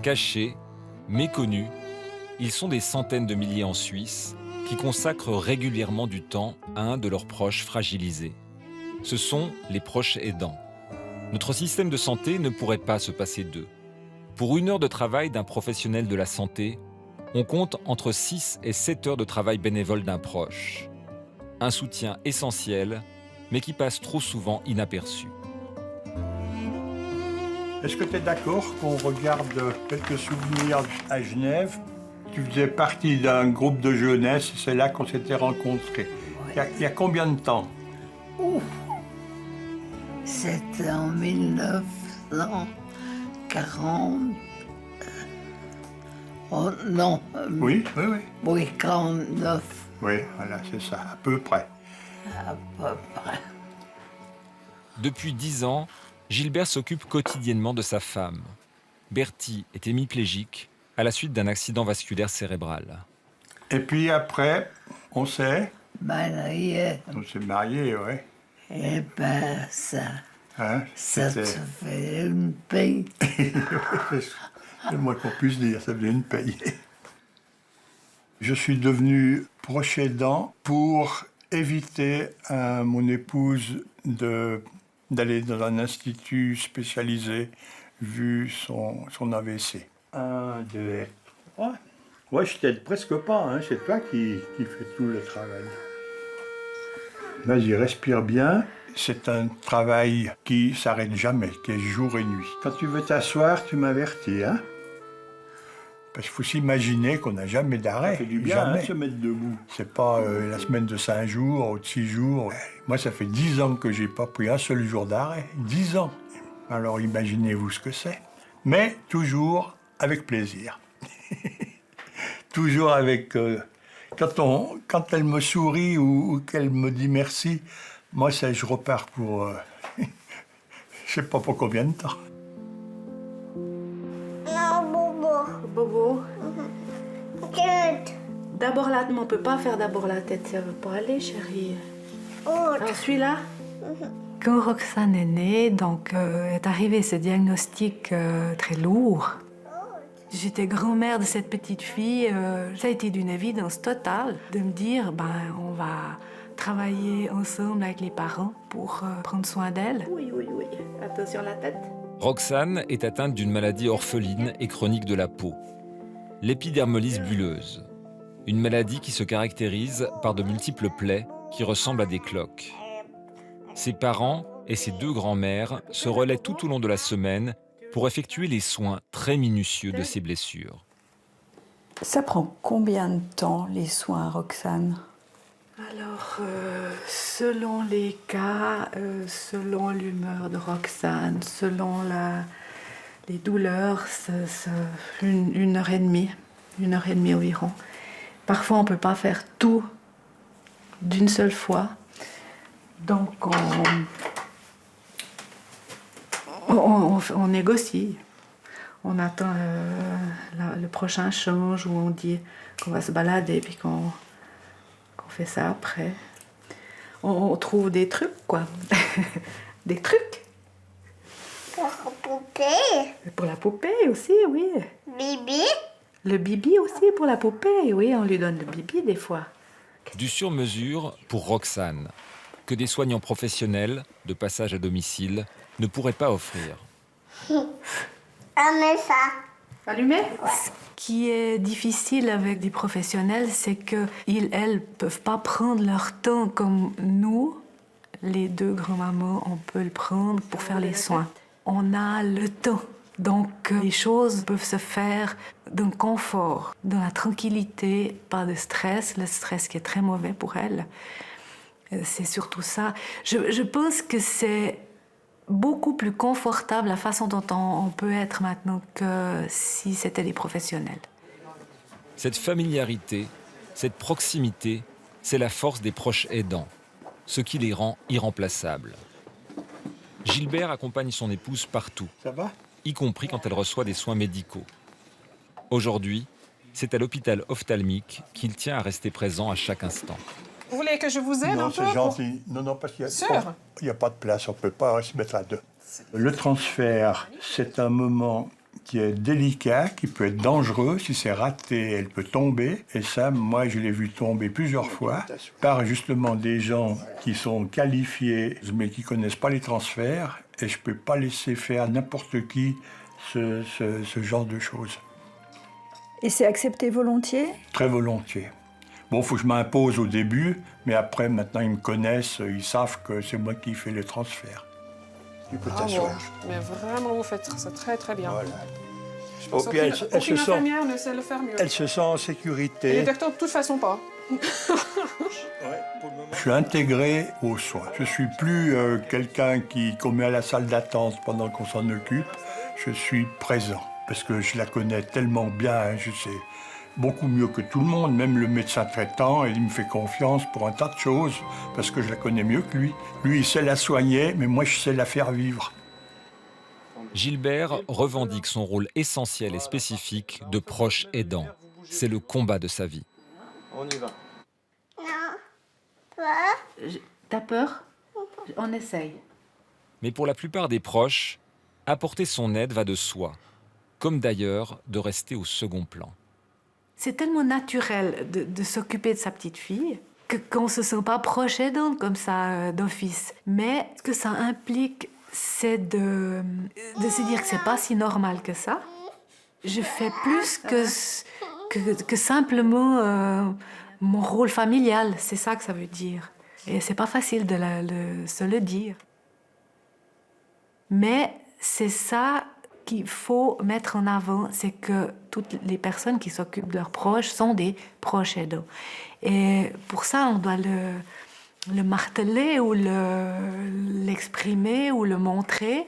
Cachés, méconnus, ils sont des centaines de milliers en Suisse qui consacrent régulièrement du temps à un de leurs proches fragilisés. Ce sont les proches aidants. Notre système de santé ne pourrait pas se passer d'eux. Pour 1 heure de travail d'un professionnel de la santé, on compte entre 6 et 7 heures de travail bénévole d'un proche. Un soutien essentiel, mais qui passe trop souvent inaperçu. Est-ce que tu es d'accord qu'on regarde quelques souvenirs à Genève? Tu faisais partie d'un groupe de jeunesse, c'est là qu'on s'était rencontrés. Il y a combien de temps? Ouf. C'était en 1940. Oh non. Oui. Oui, 49 Oui, voilà, c'est ça, à peu près. à peu près. Depuis 10 ans, Gilbert s'occupe quotidiennement de sa femme. Bertie est hémiplégique à la suite d'un accident vasculaire cérébral. Et puis après, on s'est Marié. mariés, oui. Eh ben, ça Hein, te c'était- fait une paix. C'est le moins qu'on puisse dire, ça faisait une paye. Je suis devenu proche aidant pour éviter à mon épouse d'aller dans un institut spécialisé vu son AVC. 1, 2, 3. Ouais, je t'aide presque pas, hein. C'est toi qui fais tout le travail. Vas-y, respire bien. C'est un travail qui s'arrête jamais, qui est jour et nuit. Quand tu veux t'asseoir, tu m'avertis, hein? Parce qu'il faut s'imaginer qu'on n'a jamais d'arrêt. Ça fait du bien, jamais. Se mettre debout. C'est pas la semaine de 5 jours ou de 6 jours. Moi, ça fait 10 ans que j'ai pas pris un seul jour d'arrêt. 10 ans. Alors imaginez-vous ce que c'est. Mais toujours avec plaisir. Toujours avec... quand elle me sourit ou qu'elle me dit merci, moi, je repars pour... je sais pas pour combien de temps. Bobo. D'abord la tête, mais on peut pas faire d'abord la tête, ça veut pas aller, chérie. Alors celui-là. Quand Roxane est née, donc est arrivé ce diagnostic très lourd. J'étais grand-mère de cette petite fille. Ça a été d'une évidence totale de me dire, on va travailler ensemble avec les parents pour prendre soin d'elle. Oui. Attention la tête. Roxane est atteinte d'une maladie orpheline et chronique de la peau, l'épidermolyse bulleuse, une maladie qui se caractérise par de multiples plaies qui ressemblent à des cloques. Ses parents et ses 2 grands-mères se relaient tout au long de la semaine pour effectuer les soins très minutieux de ses blessures. Ça prend combien de temps, les soins, Roxane? Alors, selon les cas, selon l'humeur de Roxane, selon les douleurs, c'est 1h30, 1h30 environ. Parfois, on ne peut pas faire tout d'une seule fois. Donc, on négocie. On attend le prochain change où on dit qu'on va se balader puis qu'on fait ça après. On trouve des trucs, quoi. Des trucs. Pour la poupée. Et pour la poupée aussi, oui. Bibi. Le bibi aussi pour la poupée, oui, on lui donne le bibi des fois. Du sur-mesure pour Roxane, que des soignants professionnels, de passage à domicile, ne pourraient pas offrir. Allumez ça. Allumé? Ce qui est difficile avec des professionnels, c'est qu'ils, elles, peuvent pas prendre leur temps comme nous, les 2 grands-mamans, on peut le prendre pour faire les soins. On a le temps. Donc, les choses peuvent se faire dans le confort, dans la tranquillité, pas de stress, le stress qui est très mauvais pour elles. C'est surtout ça. Je pense que c'est beaucoup plus confortable la façon dont on peut être maintenant que si c'était des professionnels. Cette familiarité, cette proximité, c'est la force des proches aidants, ce qui les rend irremplaçables. Gilbert accompagne son épouse partout, Ça va? y compris quand elle reçoit des soins médicaux. Aujourd'hui, c'est à l'hôpital ophtalmique qu'il tient à rester présent à chaque instant. Vous voulez que je vous aide un Non, peu? c'est gentil. Non, parce qu'il Sûr? n'y a pas de place, on ne peut pas se mettre à 2. Le transfert, c'est un moment qui est délicat, qui peut être dangereux. Si c'est raté, elle peut tomber. Et ça, moi, je l'ai vu tomber plusieurs fois par justement des gens qui sont qualifiés, mais qui ne connaissent pas les transferts. Et je ne peux pas laisser faire n'importe qui ce genre de choses. Et c'est accepté volontiers? Très volontiers. Bon, il faut que je m'impose au début, mais après, maintenant, ils me connaissent, ils savent que c'est moi qui fais le transfert. Tu peux t'asseoir. Mais vraiment, vous faites ça très très bien. Voilà. Je pense puis aucune infirmière ne sait le faire mieux. Elle se sent en Et sécurité. les docteurs, de toute façon, pas. Je suis intégré aux soins. Je ne suis plus quelqu'un qu'on met à la salle d'attente pendant qu'on s'en occupe. Je suis présent, parce que je la connais tellement bien, hein, je sais beaucoup mieux que tout le monde, même le médecin traitant, il me fait confiance pour un tas de choses, parce que je la connais mieux que lui. Lui, il sait la soigner, mais moi, je sais la faire vivre. Gilbert revendique son rôle essentiel et spécifique de proche aidant. C'est le combat de sa vie. On y va. Toi? T'as peur? On essaye. Mais pour la plupart des proches, apporter son aide va de soi, comme d'ailleurs de rester au second plan. C'est tellement naturel de s'occuper de sa petite fille qu'on ne se sent pas proche aidante comme ça d'office. Mais ce que ça implique, c'est de se dire que c'est pas si normal que ça. Je fais plus que simplement mon rôle familial, c'est ça que ça veut dire. Et c'est pas facile de se le dire. Mais c'est ça qu'il faut mettre en avant, c'est que toutes les personnes qui s'occupent de leurs proches sont des proches aidants. Et pour ça, on doit le marteler ou l'exprimer ou le montrer.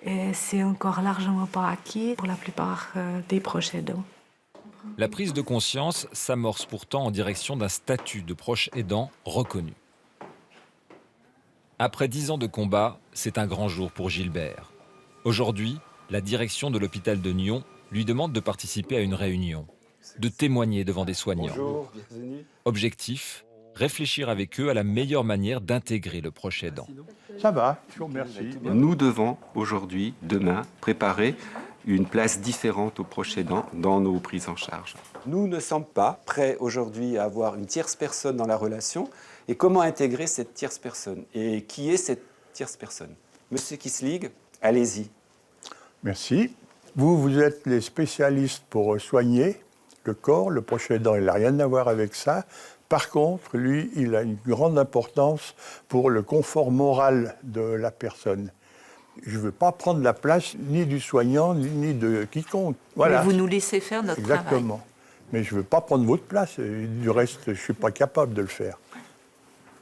Et c'est encore largement pas acquis pour la plupart des proches aidants. La prise de conscience s'amorce pourtant en direction d'un statut de proche aidant reconnu. Après 10 ans de combat, c'est un grand jour pour Gilbert. Aujourd'hui, la direction de l'hôpital de Nyon lui demande de participer à une réunion, de témoigner devant des soignants. Bonjour, bienvenue. Objectif, réfléchir avec eux à la meilleure manière d'intégrer le proche aidant. Ça va, je vous remercie. Nous devons aujourd'hui, demain, préparer une place différente aux proches aidants dans nos prises en charge. Nous ne sommes pas prêts aujourd'hui à avoir une tierce personne dans la relation. Et comment intégrer cette tierce personne? Et qui est cette tierce personne? Monsieur Kissling, allez-y. Merci. Vous êtes les spécialistes pour soigner le corps. Le proche aidant, il n'a rien à voir avec ça. Par contre, lui, il a une grande importance pour le confort moral de la personne. Je ne veux pas prendre la place ni du soignant, ni de quiconque. Voilà. Mais vous nous laissez faire notre travail. Exactement. Mais je ne veux pas prendre votre place. Et du reste, je ne suis pas capable de le faire.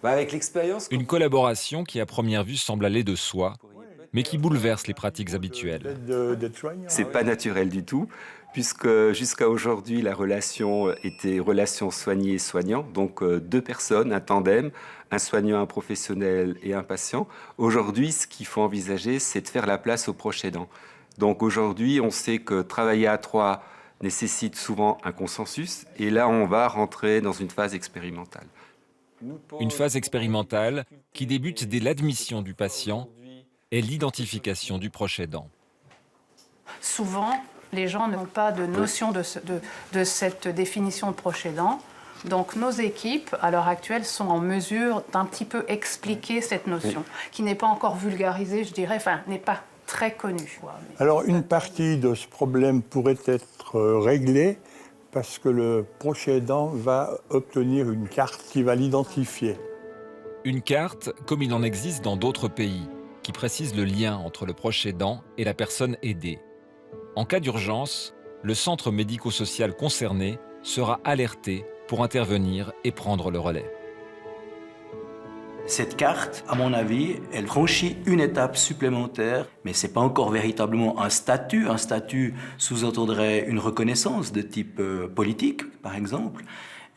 Avec l'expérience... Une collaboration qui, à première vue, semble aller de soi, mais qui bouleverse les pratiques habituelles. C'est pas naturel du tout, puisque jusqu'à aujourd'hui, la relation était relation soigné-soignant, donc deux personnes, un tandem, un soignant, un professionnel et un patient. Aujourd'hui, ce qu'il faut envisager, c'est de faire la place aux proches aidants. Donc aujourd'hui, on sait que travailler à trois nécessite souvent un consensus, et là, on va rentrer dans une phase expérimentale. Une phase expérimentale qui débute dès l'admission du patient et l'identification du proche aidant. Souvent, les gens n'ont pas de notion de cette définition de proche aidant. Donc nos équipes, à l'heure actuelle, sont en mesure d'un petit peu expliquer cette notion, qui n'est pas encore vulgarisée, je dirais, enfin, n'est pas très connue. Alors, une partie de ce problème pourrait être réglée parce que le proche aidant va obtenir une carte qui va l'identifier. Une carte, comme il en existe dans d'autres pays, qui précise le lien entre le proche aidant et la personne aidée. En cas d'urgence, le centre médico-social concerné sera alerté pour intervenir et prendre le relais. Cette carte, à mon avis, elle franchit une étape supplémentaire, mais ce n'est pas encore véritablement un statut. Un statut sous-entendrait une reconnaissance de type politique, par exemple.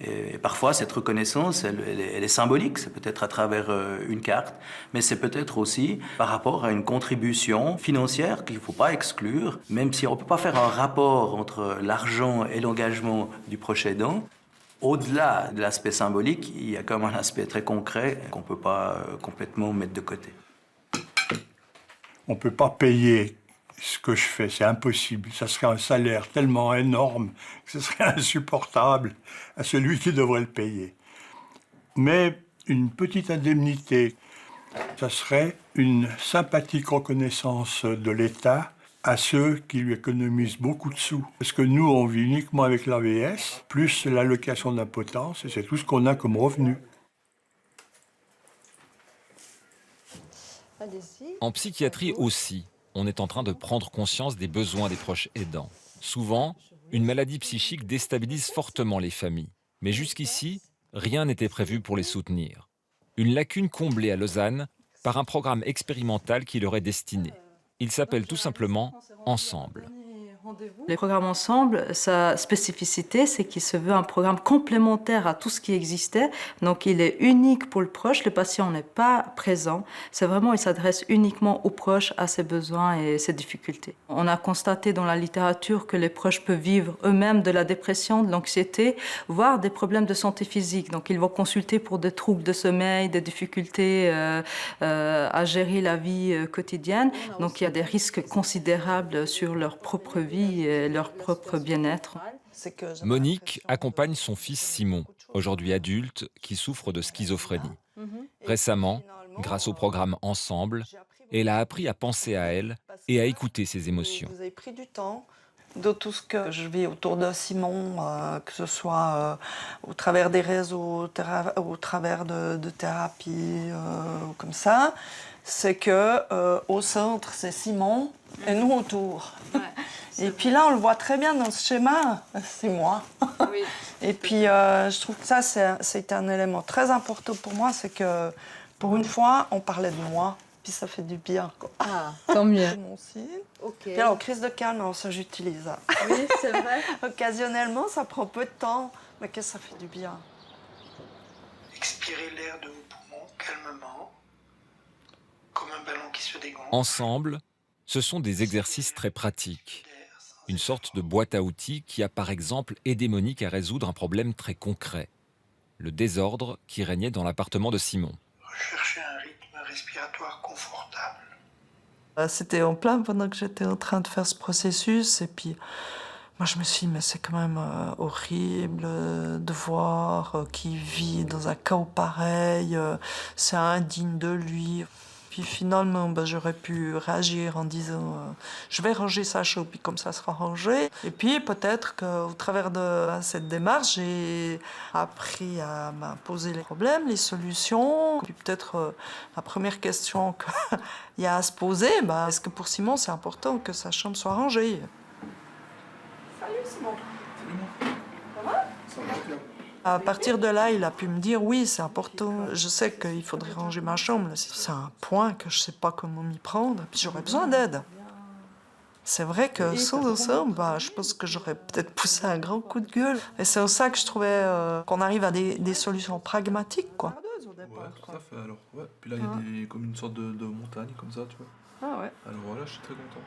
Et parfois, cette reconnaissance, elle est symbolique. C'est peut-être à travers une carte, mais c'est peut-être aussi par rapport à une contribution financière qu'il ne faut pas exclure, même si on ne peut pas faire un rapport entre l'argent et l'engagement du proche aidant. Au-delà de l'aspect symbolique, il y a quand même un aspect très concret qu'on ne peut pas complètement mettre de côté. On ne peut pas payer ce que je fais, c'est impossible. Ça serait un salaire tellement énorme que ce serait insupportable à celui qui devrait le payer. Mais une petite indemnité, ça serait une sympathique reconnaissance de l'État à ceux qui lui économisent beaucoup de sous. Parce que nous, on vit uniquement avec l'AVS, plus l'allocation d'impotence, et c'est tout ce qu'on a comme revenu. En psychiatrie aussi, on est en train de prendre conscience des besoins des proches aidants. Souvent, une maladie psychique déstabilise fortement les familles. Mais jusqu'ici, rien n'était prévu pour les soutenir. Une lacune comblée à Lausanne par un programme expérimental qui leur est destiné. Il s'appelle tout simplement Ensemble. Le programme Ensemble, sa spécificité, c'est qu'il se veut un programme complémentaire à tout ce qui existait. Donc, il est unique pour le proche. Le patient n'est pas présent. C'est vraiment, il s'adresse uniquement aux proches, à ses besoins et ses difficultés. On a constaté dans la littérature que les proches peuvent vivre eux-mêmes de la dépression, de l'anxiété, voire des problèmes de santé physique. Donc, ils vont consulter pour des troubles de sommeil, des difficultés à gérer la vie quotidienne. Donc, il y a des risques considérables sur leur propre vie et leur propre bien-être. Monique accompagne son fils Simon, aujourd'hui adulte, qui souffre de schizophrénie. Récemment, grâce au programme Ensemble, elle a appris à penser à elle et à écouter ses émotions. Vous avez pris du temps de tout ce que je vis autour de Simon, que ce soit au travers des réseaux, au travers de thérapies, comme ça. C'est que au centre, c'est Simon et nous autour. Ouais, et puis là, on le voit très bien dans ce schéma, c'est moi. Oui, et puis, je trouve que ça, c'est un élément très important pour moi, c'est que pour une fois, on parlait de moi, puis ça fait du bien. Quoi. Ah, tant mieux. Mon signe. Okay. Puis alors, crise de calme, ça j'utilise. Oui, c'est vrai. Occasionnellement, ça prend peu de temps, mais que ça fait du bien. Expirez l'air de vos poumons calmement, comme un ballon qui se dégonfle. Ensemble, ce sont des exercices très pratiques. Une sorte de boîte à outils qui a par exemple aidé Monique à résoudre un problème très concret. Le désordre qui régnait dans l'appartement de Simon. Recherchez un rythme respiratoire confortable. C'était en plein pendant que j'étais en train de faire ce processus. Et puis, moi je me suis dit, mais c'est quand même horrible de voir qu'il vit dans un chaos pareil. C'est indigne de lui. Puis finalement, j'aurais pu réagir en disant je vais ranger ça chaud, puis comme ça sera rangé. Et puis peut-être qu'au travers de cette démarche, j'ai appris à me poser les problèmes, les solutions. Puis peut-être la première question qu'il y a à se poser, est-ce que pour Simon, c'est important que sa chambre soit rangée? Salut Simon. Salut. Ça va? Ça va bien. À partir de là, il a pu me dire oui, c'est important. Je sais qu'il faudrait ranger ma chambre. C'est un point que je ne sais pas comment m'y prendre. Puis j'aurais besoin d'aide. C'est vrai que sans Ensemble, je pense que j'aurais peut-être poussé un grand coup de gueule. Et c'est en ça que je trouvais qu'on arrive à des solutions pragmatiques, quoi. Ouais, tout à fait. Alors, ouais. Puis là, il y a comme une sorte de montagne comme ça, tu vois. Ah ouais. Alors voilà, je suis très content.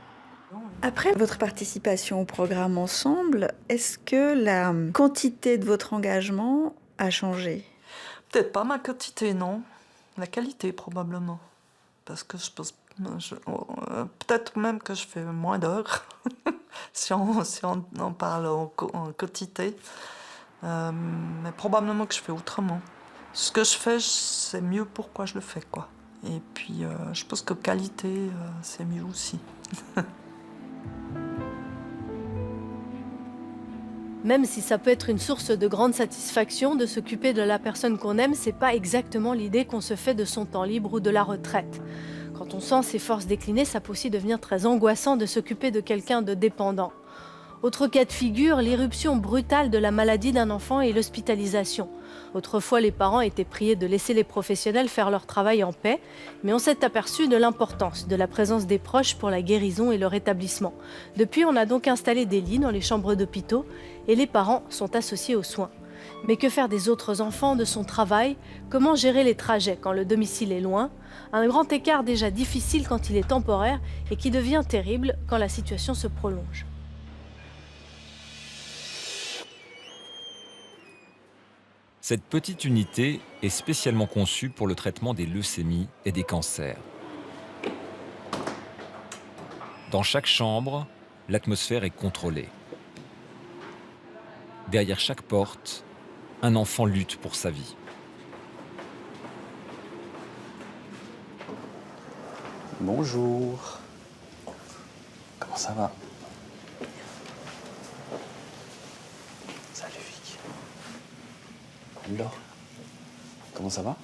Après votre participation au programme Ensemble, est-ce que la quantité de votre engagement a changé? Peut-être pas ma quantité, non. La qualité, probablement. Parce que je pense... peut-être même que je fais moins d'heures, si on en parle en quantité. Mais probablement que je fais autrement. Ce que je fais, c'est mieux pourquoi je le fais, quoi. Et puis, je pense que qualité, c'est mieux aussi. Même si ça peut être une source de grande satisfaction de s'occuper de la personne qu'on aime, c'est pas exactement l'idée qu'on se fait de son temps libre ou de la retraite. Quand on sent ses forces décliner, ça peut aussi devenir très angoissant de s'occuper de quelqu'un de dépendant. Autre cas de figure, l'irruption brutale de la maladie d'un enfant et l'hospitalisation. Autrefois, les parents étaient priés de laisser les professionnels faire leur travail en paix, mais on s'est aperçu de l'importance de la présence des proches pour la guérison et le rétablissement. Depuis, on a donc installé des lits dans les chambres d'hôpitaux et les parents sont associés aux soins. Mais que faire des autres enfants, de son travail? Comment gérer les trajets quand le domicile est loin? Un grand écart déjà difficile quand il est temporaire et qui devient terrible quand la situation se prolonge. Cette petite unité est spécialement conçue pour le traitement des leucémies et des cancers. Dans chaque chambre, l'atmosphère est contrôlée. Derrière chaque porte, un enfant lutte pour sa vie. Bonjour. Comment ça va? Salut Vic. Alors, comment ça va?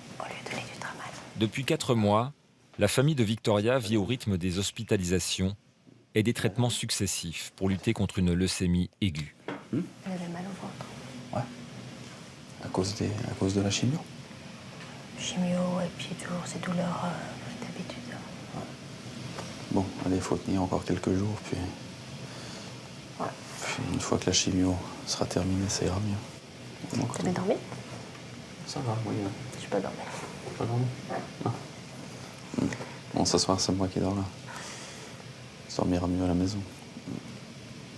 Depuis 4 mois, la famille de Victoria vit au rythme des hospitalisations et des traitements successifs pour lutter contre une leucémie aiguë. Elle avait mal au ventre. Ouais. À cause de la chimio? Chimio et puis toujours ces douleurs d'habitude. Ouais. Bon, allez, il faut tenir encore quelques jours, puis une fois que la chimio sera terminée, ça ira mieux. T'as bien dormi? Ça va, oui. Je peux dormir. Pas dormi? Ah. Bon, ce soir, c'est moi qui dors là. Ça dormira mieux à la maison.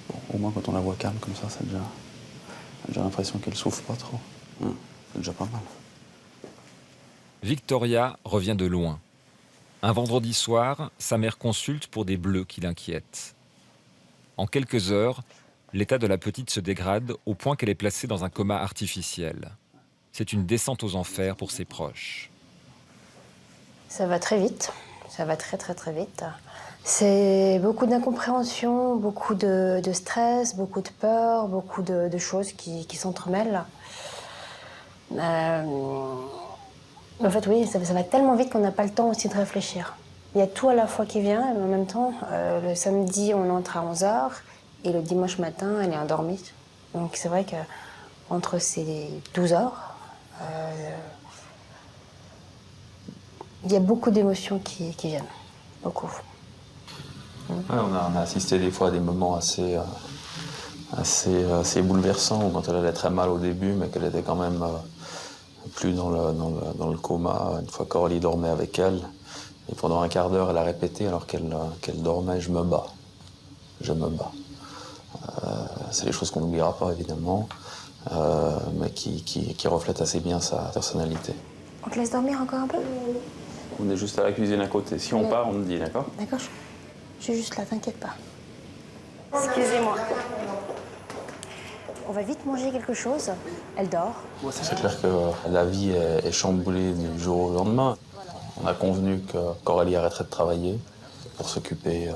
Bon, au moins, quand on la voit calme comme ça, c'est déjà... J'ai l'impression qu'elle souffre pas trop. C'est déjà pas mal. Victoria revient de loin. Un vendredi soir, sa mère consulte pour des bleus qui l'inquiètent. En quelques heures, l'état de la petite se dégrade au point qu'elle est placée dans un coma artificiel. C'est une descente aux enfers pour ses proches. Ça va très vite. Ça va très vite. C'est beaucoup d'incompréhension, beaucoup de stress, beaucoup de peur, beaucoup de choses qui s'entremêlent. En fait, oui, ça va tellement vite qu'on n'a pas le temps aussi de réfléchir. Il y a tout à la fois qui vient, mais en même temps, le samedi, on entre à 11h, et le dimanche matin, elle est endormie. Donc c'est vrai qu'entre ces 12 heures, il y a beaucoup d'émotions qui viennent. Beaucoup. Ouais, on a assisté des fois à des moments assez bouleversants, où quand elle allait très mal au début, mais qu'elle était quand même plus dans le coma. Une fois qu'Aurélie dormait avec elle, et pendant un quart d'heure, elle a répété, alors qu'elle dormait, « Je me bats. Je me bats ». C'est des choses qu'on n'oubliera pas, évidemment, mais qui reflètent assez bien sa personnalité. On te laisse dormir encore un peu? On est juste à la cuisine à côté. Si on part, on me dit, d'accord? D'accord, je suis juste là, t'inquiète pas. Excusez-moi. On va vite manger quelque chose. Elle dort. C'est clair que la vie est chamboulée du jour au lendemain. On a convenu qu'Aurélie arrêterait de travailler pour s'occuper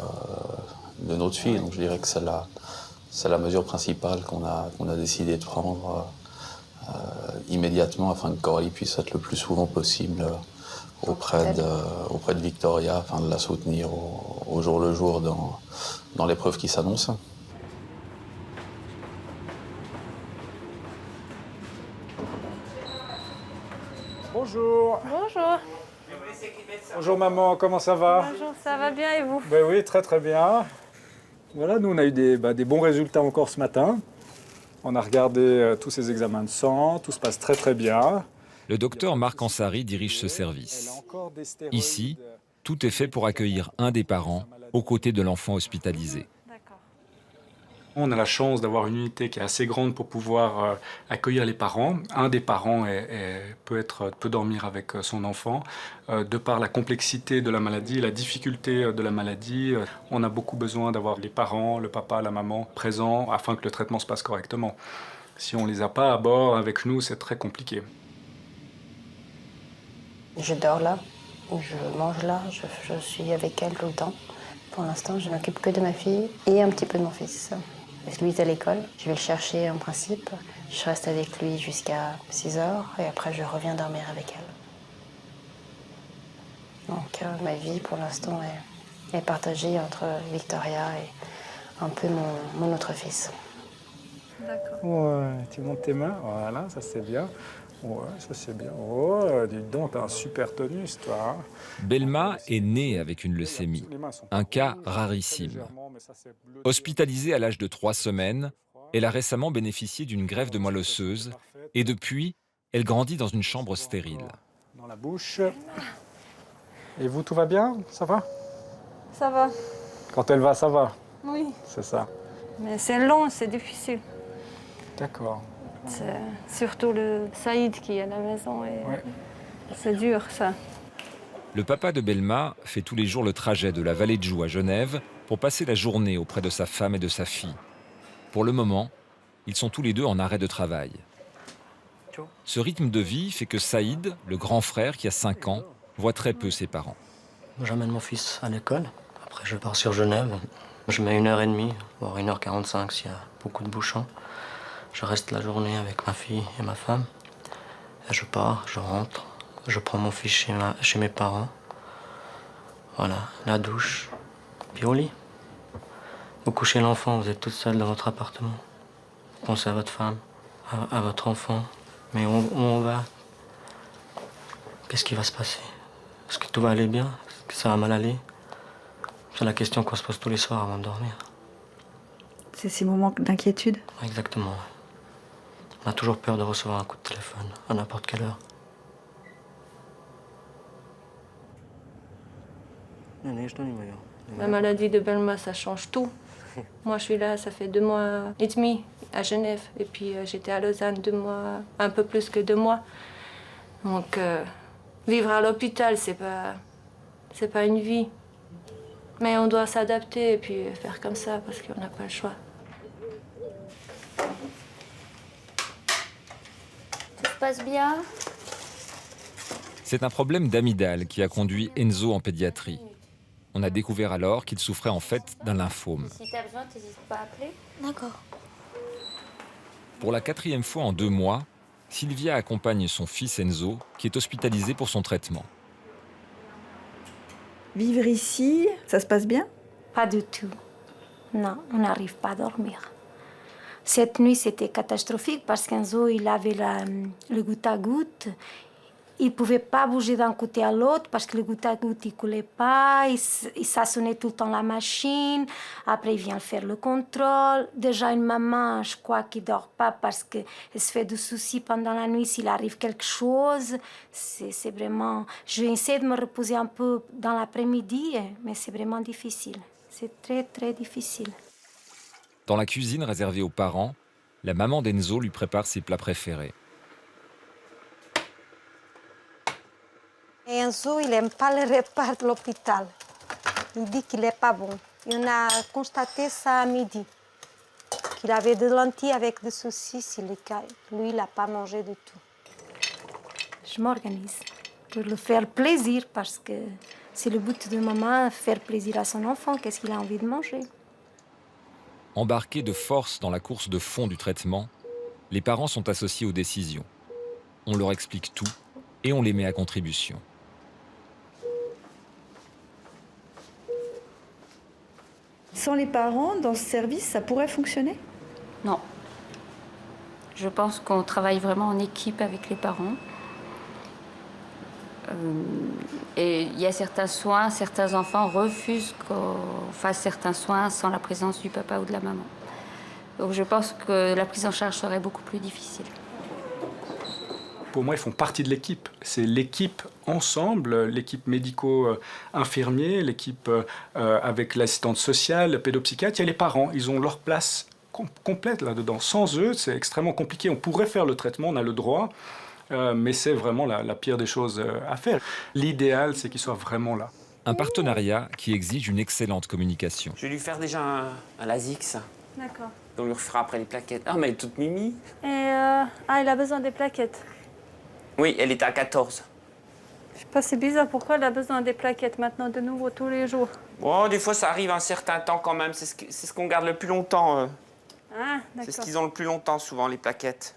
de notre fille. Donc je dirais que c'est la mesure principale qu'on a décidé de prendre immédiatement, afin qu'Aurélie puisse être le plus souvent possible auprès de Victoria, afin de la soutenir au jour le jour dans l'épreuve qui s'annonce. Bonjour. Bonjour. Bonjour maman, comment ça va? Bonjour, ça va bien et vous? Ben oui, très bien. Voilà, nous on a eu des bons résultats encore ce matin. On a regardé tous ces examens de sang, tout se passe très bien. Le docteur Marc Ansari dirige ce service. Ici, tout est fait pour accueillir un des parents aux côtés de l'enfant hospitalisé. On a la chance d'avoir une unité qui est assez grande pour pouvoir accueillir les parents. Un des parents peut dormir avec son enfant. De par la complexité de la maladie, la difficulté de la maladie, on a beaucoup besoin d'avoir les parents, le papa, la maman présents afin que le traitement se passe correctement. Si on ne les a pas à bord avec nous, c'est très compliqué. Je dors là, je mange là, je suis avec elle tout le temps. Pour l'instant, je m'occupe que de ma fille et un petit peu de mon fils. Lui est à l'école, je vais le chercher en principe. Je reste avec lui jusqu'à 6 heures et après je reviens dormir avec elle. Donc ma vie pour l'instant est partagée entre Victoria et un peu mon autre fils. D'accord. Ouais, tu montes tes mains, voilà, ça c'est bien. Ouais, ça c'est bien. Oh, dis donc, t'as un super tonus, toi. Belma est née avec une leucémie, un cas rarissime. Hospitalisée à l'âge de 3 semaines, elle a récemment bénéficié d'une greffe de moelle osseuse et depuis, elle grandit dans une chambre stérile. Dans la bouche. Et vous, tout va bien? Ça va? Ça va. Quand elle va, ça va? Oui. C'est ça. Mais c'est long, c'est difficile. D'accord. C'est surtout le Saïd qui est à la maison et c'est dur, ça. Le papa de Belma fait tous les jours le trajet de la vallée de Joux à Genève pour passer la journée auprès de sa femme et de sa fille. Pour le moment, ils sont tous les deux en arrêt de travail. Ce rythme de vie fait que Saïd, le grand frère qui a 5 ans, voit très peu ses parents. J'emmène mon fils à l'école, après je pars sur Genève. Je mets 1h30, voire 1h45 s'il y a beaucoup de bouchons. Je reste la journée avec ma fille et ma femme. Et je pars, je rentre, je prends mon fils chez mes parents. Voilà, la douche, puis au lit. Vous couchez l'enfant, vous êtes toute seule dans votre appartement. Pensez à votre femme, à votre enfant. Mais où on va? Qu'est-ce qui va se passer? Est-ce que tout va aller bien? Est-ce que ça va mal aller? C'est la question qu'on se pose tous les soirs avant de dormir. C'est ces moments d'inquiétude? Exactement. On a toujours peur de recevoir un coup de téléphone, à n'importe quelle heure. La maladie de Belma, ça change tout. Moi, je suis là, ça fait 2 mois et demi à Genève. Et puis, j'étais à Lausanne 2 mois, un peu plus que 2 mois. Donc, vivre à l'hôpital, c'est pas une vie. Mais on doit s'adapter et puis faire comme ça parce qu'on n'a pas le choix. Tout se passe bien? C'est un problème d'amygdale qui a conduit Enzo en pédiatrie. On a découvert alors qu'il souffrait en fait d'un lymphome. Si t'as besoin, t'hésites pas à appeler. D'accord. Pour la 4e fois en 2 mois, Sylvia accompagne son fils Enzo, qui est hospitalisé pour son traitement. Vivre ici, ça se passe bien? Pas du tout. Non, on n'arrive pas à dormir. Cette nuit, c'était catastrophique parce qu'Enzo, il avait le goutte à goutte. Il ne pouvait pas bouger d'un côté à l'autre parce que le goutte à goutte, il ne coulait pas. Il s'assonnait tout le temps la machine. Après, il vient faire le contrôle. Déjà, une maman, je crois qu'il ne dort pas parce qu'elle se fait des soucis pendant la nuit s'il arrive quelque chose. C'est vraiment... Je vais essayer de me reposer un peu dans l'après-midi, mais c'est vraiment difficile. C'est très, très difficile. Dans la cuisine réservée aux parents, la maman d'Enzo lui prépare ses plats préférés. Enzo, il n'aime pas le repas de l'hôpital. Il dit qu'il n'est pas bon. Et on a constaté ça à midi. Qu'il avait des lentilles avec des saucisses. Lui, il n'a pas mangé du tout. Je m'organise pour lui faire plaisir parce que c'est le but de maman, faire plaisir à son enfant. Qu'est-ce qu'il a envie de manger? Embarqués de force dans la course de fond du traitement, les parents sont associés aux décisions. On leur explique tout et on les met à contribution. Sans les parents, dans ce service, ça pourrait fonctionner? Non. Je pense qu'on travaille vraiment en équipe avec les parents. Et il y a certains soins, certains enfants refusent qu'on fasse certains soins sans la présence du papa ou de la maman. Donc je pense que la prise en charge serait beaucoup plus difficile. Pour moi, ils font partie de l'équipe. C'est l'équipe ensemble, l'équipe médico-infirmier, l'équipe avec l'assistante sociale, le pédopsychiatre. Il y a les parents, ils ont leur place complète là-dedans. Sans eux, c'est extrêmement compliqué. On pourrait faire le traitement, on a le droit, mais c'est vraiment la pire des choses à faire. L'idéal, c'est qu'ils soient vraiment là. Un partenariat qui exige une excellente communication. Je vais lui faire déjà un Lasix. D'accord. On lui refera après les plaquettes. Ah, mais elle est toute mimi. Et il a besoin des plaquettes. Oui, elle était à 14. Je sais pas, c'est bizarre. Pourquoi elle a besoin des plaquettes maintenant de nouveau tous les jours? Bon, des fois, ça arrive un certain temps quand même. C'est ce qu'on garde le plus longtemps. Ah, d'accord. C'est ce qu'ils ont le plus longtemps, souvent, les plaquettes.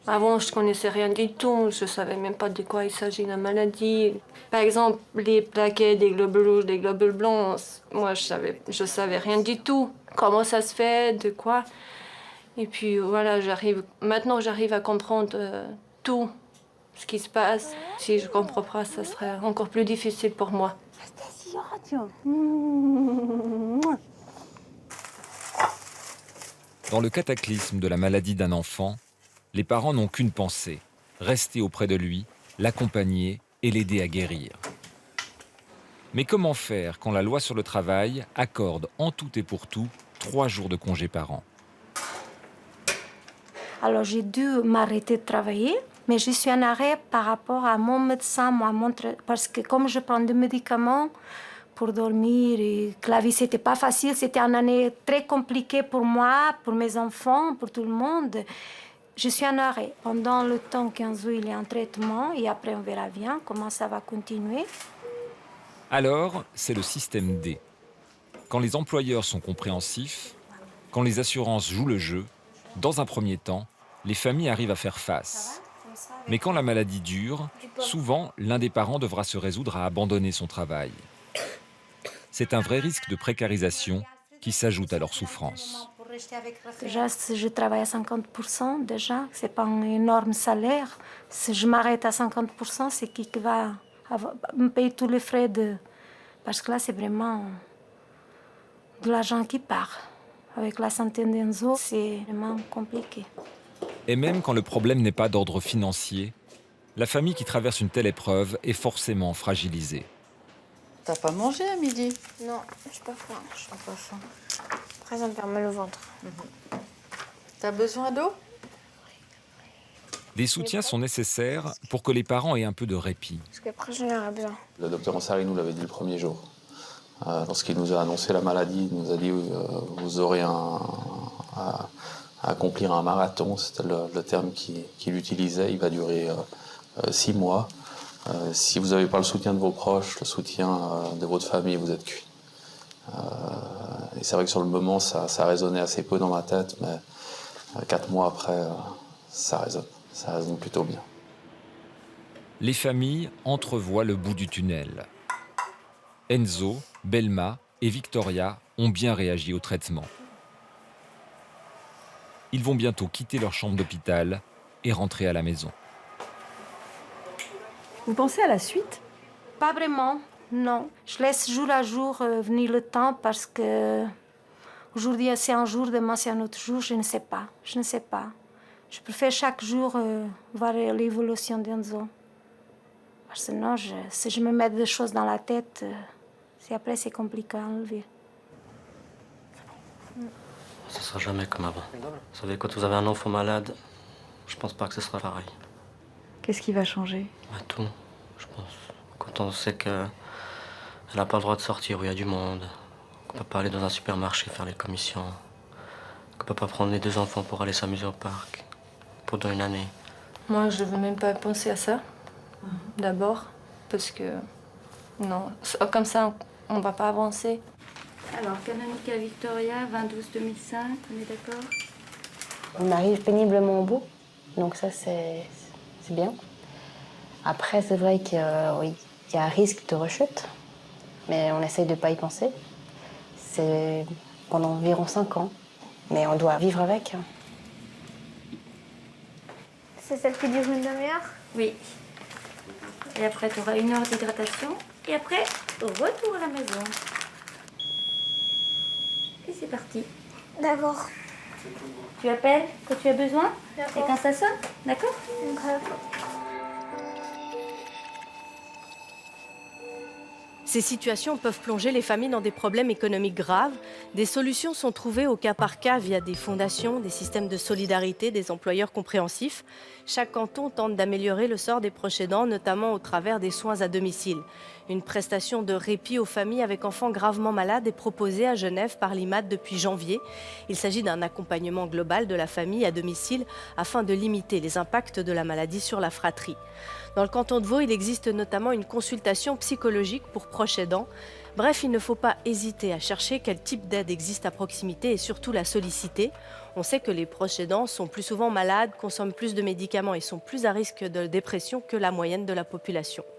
Avant, je connaissais rien du tout. Je savais même pas de quoi il s'agit, la maladie. Par exemple, les plaquettes, des globules rouges, des globules blancs, moi, je savais rien du tout. Comment ça se fait, de quoi. Et puis, voilà, maintenant, j'arrive à comprendre tout ce qui se passe. Si je ne comprends pas, ça serait encore plus difficile pour moi. Dans le cataclysme de la maladie d'un enfant, les parents n'ont qu'une pensée, rester auprès de lui, l'accompagner et l'aider à guérir. Mais comment faire quand la loi sur le travail accorde en tout et pour tout 3 jours de congé par an? Alors j'ai dû m'arrêter de travailler, mais je suis en arrêt par rapport à mon médecin, parce que comme je prends des médicaments pour dormir et que la vie c'était pas facile. C'était une année très compliquée pour moi, pour mes enfants, pour tout le monde. Je suis en arrêt pendant le temps qu'Enzo il est en traitement et après on verra bien comment ça va continuer. Alors, c'est le système D. Quand les employeurs sont compréhensifs, quand les assurances jouent le jeu, dans un premier temps, les familles arrivent à faire face. Mais quand la maladie dure, souvent, l'un des parents devra se résoudre à abandonner son travail. C'est un vrai risque de précarisation qui s'ajoute à leur souffrance. Déjà, si je travaille à 50%, déjà, c'est pas un énorme salaire. Si je m'arrête à 50%, c'est qui va me payer tous les frais de... Parce que là, c'est vraiment de l'argent qui part. Avec la santé d'Enzo, c'est vraiment compliqué. Et même quand le problème n'est pas d'ordre financier, la famille qui traverse une telle épreuve est forcément fragilisée. T'as pas mangé à midi? Non, j'ai pas faim. J'ai pas faim. Après, ça me fait mal au ventre. T'as besoin d'eau? Des soutiens sont nécessaires pour que les parents aient un peu de répit. Parce qu'après, j'en aurai besoin. Le docteur Ansari nous l'avait dit le premier jour. Lorsqu'il nous a annoncé la maladie, il nous a dit vous aurez à accomplir un marathon, c'était le terme qu'il utilisait. Il va durer 6 mois. Si vous n'avez pas le soutien de vos proches, le soutien de votre famille, vous êtes cuit. Et c'est vrai que sur le moment, ça résonnait assez peu dans ma tête, mais 4 mois après, ça résonne. Ça résonne plutôt bien. Les familles entrevoient le bout du tunnel. Enzo, Belma et Victoria ont bien réagi au traitement. Ils vont bientôt quitter leur chambre d'hôpital et rentrer à la maison. Vous pensez à la suite? Pas vraiment, non. Je laisse jour à jour venir le temps parce que aujourd'hui c'est un jour, demain c'est un autre jour, je ne sais pas. Je ne sais pas. Je préfère chaque jour voir l'évolution d'Enzo. Parce que sinon, si je me mets des choses dans la tête, après c'est compliqué à enlever. Ce ne sera jamais comme avant. Vous savez, quand vous avez un enfant malade, je pense pas que ce sera pareil. Qu'est-ce qui va changer? Tout, je pense. Quand on sait qu'elle n'a pas le droit de sortir où il y a du monde, qu'on peut pas aller dans un supermarché faire les commissions, qu'on peut pas prendre les 2 enfants pour aller s'amuser au parc pendant une année. Moi, je veux même pas penser à ça, d'abord, parce que, non, comme ça, on va pas avancer. Alors, Canonica Victoria, 22-2005, on est d'accord? On arrive péniblement au bout, donc ça, c'est bien. Après, c'est vrai qu'il y a un risque de rechute, mais on essaye de ne pas y penser. C'est pendant environ 5 ans, mais on doit vivre avec. C'est celle qui dure une demi-heure? Oui. Et après, tu auras 1 heure d'hydratation. Et après, retour à la maison. Et c'est parti. D'accord. Tu appelles quand tu as besoin? D'accord. Et quand ça sonne? D'accord? Ces situations peuvent plonger les familles dans des problèmes économiques graves. Des solutions sont trouvées au cas par cas via des fondations, des systèmes de solidarité, des employeurs compréhensifs. Chaque canton tente d'améliorer le sort des proches aidants, notamment au travers des soins à domicile. Une prestation de répit aux familles avec enfants gravement malades est proposée à Genève par l'IMAD depuis janvier. Il s'agit d'un accompagnement global de la famille à domicile afin de limiter les impacts de la maladie sur la fratrie. Dans le canton de Vaud, il existe notamment une consultation psychologique pour proches aidants. Bref, il ne faut pas hésiter à chercher quel type d'aide existe à proximité et surtout la solliciter. On sait que les proches aidants sont plus souvent malades, consomment plus de médicaments et sont plus à risque de dépression que la moyenne de la population.